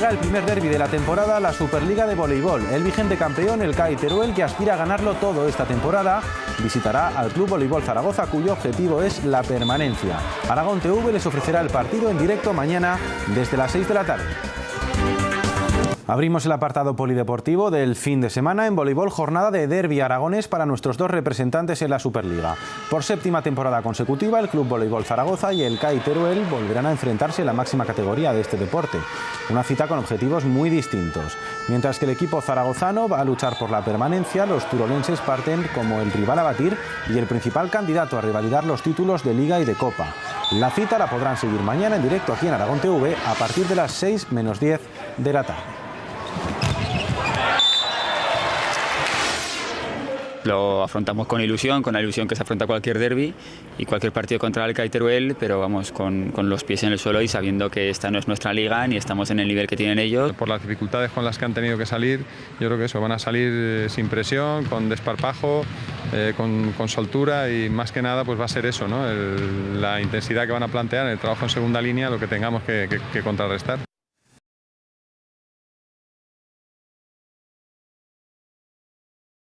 Llega el primer derbi de la temporada, la Superliga de Voleibol. El vigente campeón, el CAI Teruel, que aspira a ganarlo todo esta temporada, visitará al Club Voleibol Zaragoza, cuyo objetivo es la permanencia. Aragón TV les ofrecerá el partido en directo mañana desde las 6 de la tarde. Abrimos el apartado polideportivo del fin de semana. En voleibol, jornada de derbi aragonés para nuestros dos representantes en la Superliga. Por séptima temporada consecutiva, el Club Voleibol Zaragoza y el CAI Teruel volverán a enfrentarse en la máxima categoría de este deporte. Una cita con objetivos muy distintos. Mientras que el equipo zaragozano va a luchar por la permanencia, los turolenses parten como el rival a batir y el principal candidato a revalidar los títulos de Liga y de Copa. La cita la podrán seguir mañana en directo aquí en Aragón TV a partir de las 6 menos 10 de la tarde. Lo afrontamos con la ilusión que se afronta cualquier derbi y cualquier partido contra el CAI Teruel, pero vamos con los pies en el suelo y sabiendo que esta no es nuestra liga ni estamos en el nivel que tienen ellos. Por las dificultades con las que han tenido que salir, yo creo que eso, van a salir sin presión, con desparpajo, con soltura y más que nada pues va a ser eso, ¿no? La intensidad que van a plantear, el trabajo en segunda línea, lo que tengamos que contrarrestar.